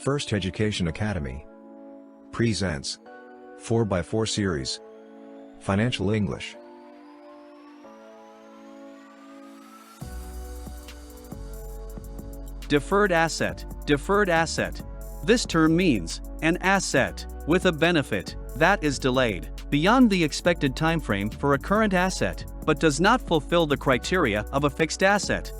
First Education Academy presents 4x4 series Financial English. Deferred asset. Deferred asset. This term means an asset with a benefit that is delayed beyond the expected timeframe for a current asset, but does not fulfill the criteria of a fixed asset.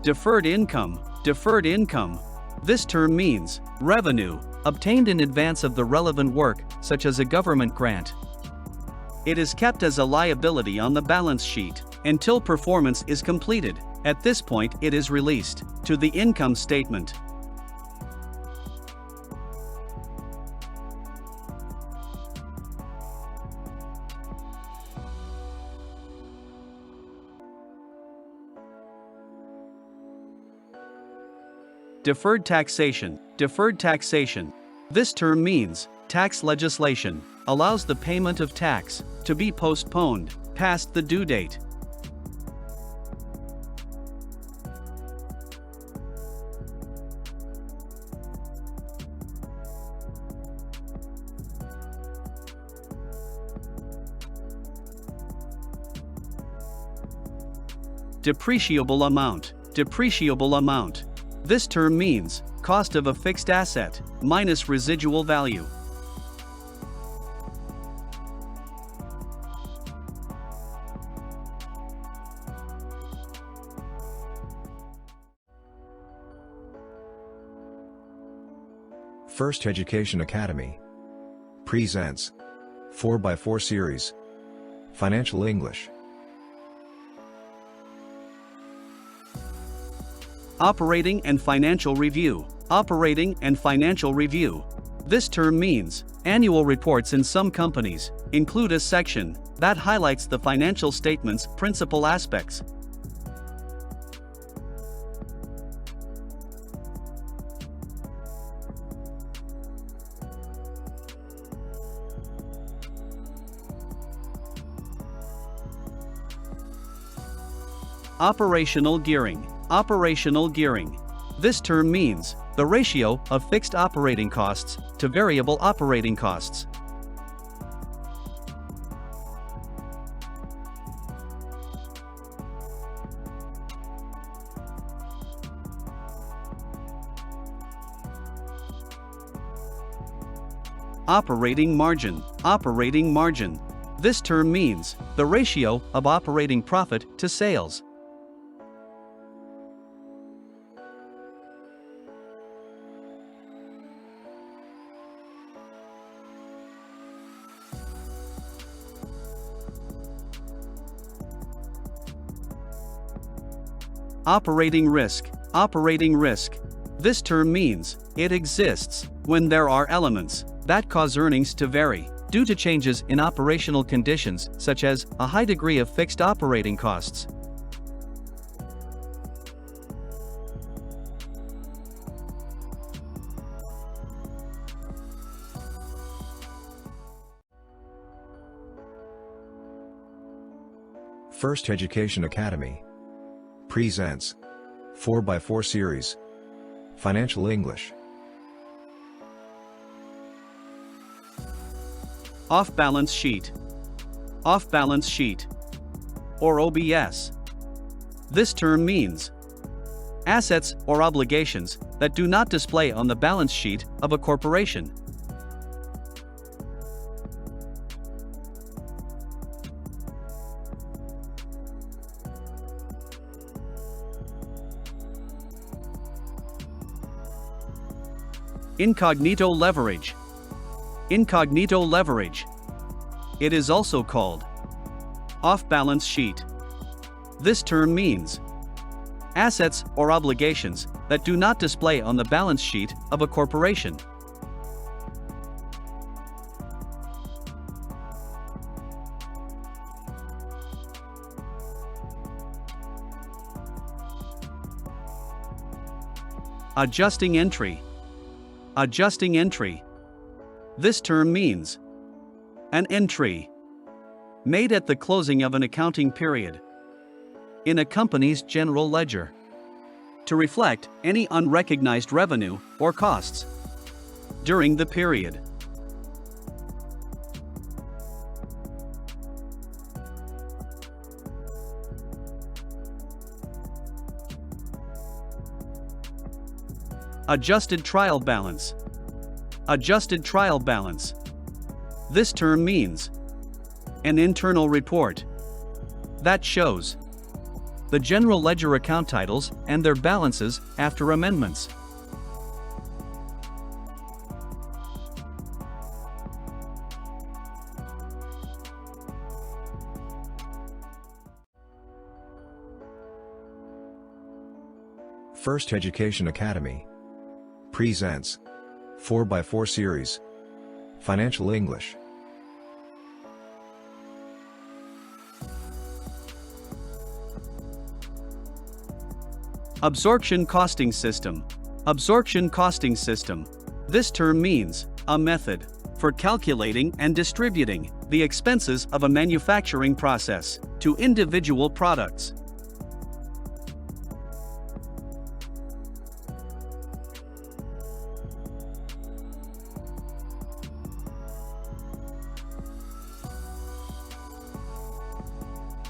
Deferred income. Deferred income. This term means revenue obtained in advance of the relevant work, such as a government grant. It is kept as a liability on the balance sheet until performance is completed. At this point, it is released to the income statement. Deferred taxation. Deferred taxation. This term means tax legislation allows the payment of tax to be postponed past the due date. Depreciable amount. Depreciable amount. This term means cost of a fixed asset minus residual value. First Education Academy presents 4x4 series Financial English. Operating and financial review. Operating and financial review. This term means annual reports in some companies include a section that highlights the financial statement's principal aspects. Operational gearing. Operational gearing. This term means the ratio of fixed operating costs to variable operating costs. Operating margin. Operating margin. This term means the ratio of operating profit to sales. Operating risk. Operating risk. This term means it exists when there are elements that cause earnings to vary due to changes in operational conditions, such as a high degree of fixed operating costs. First Education Academy presents 4x4 series Financial English. Off-balance sheet. Off-balance sheet, or OBS. This term means assets or obligations that do not display on the balance sheet of a corporation. Incognito leverage. Incognito leverage. It is also called off-balance sheet. This term means assets or obligations that do not display on the balance sheet of a corporation. Adjusting entry. Adjusting entry. This term means an entry made at the closing of an accounting period in a company's general ledger to reflect any unrecognized revenue or costs during the period. Adjusted trial balance. Adjusted trial balance. This term means an internal report that shows the general ledger account titles and their balances after amendments. First Education Academy presents 4x4 series Financial English. Absorption costing system. Absorption costing system. This term means a method for calculating and distributing the expenses of a manufacturing process to individual products.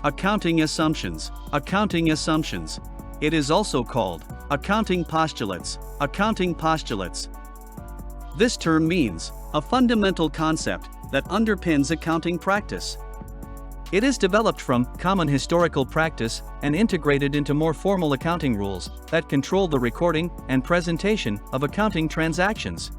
Accounting assumptions. Accounting assumptions. It is also called accounting postulates. Accounting postulates. This term means a fundamental concept that underpins accounting practice. It is developed from common historical practice and integrated into more formal accounting rules that control the recording and presentation of accounting transactions.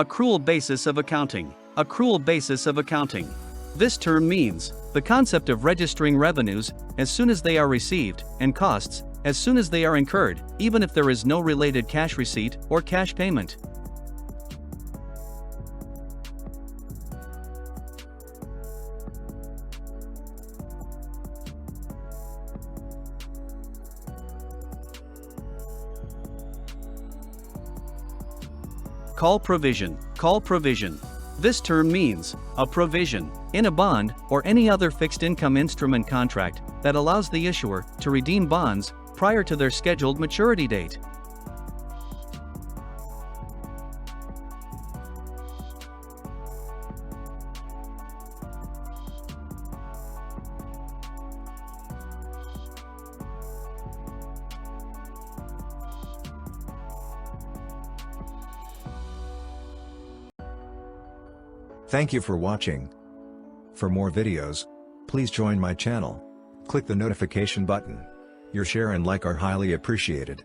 Accrual basis of accounting. Accrual basis of accounting. This term means the concept of registering revenues as soon as they are received and costs as soon as they are incurred, even if there is no related cash receipt or cash payment. Call provision. Call provision. This term means a provision in a bond or any other fixed income instrument contract that allows the issuer to redeem bonds prior to their scheduled maturity date. Thank you for watching. For more videos, please join my channel. Click the notification button. Your share and like are highly appreciated.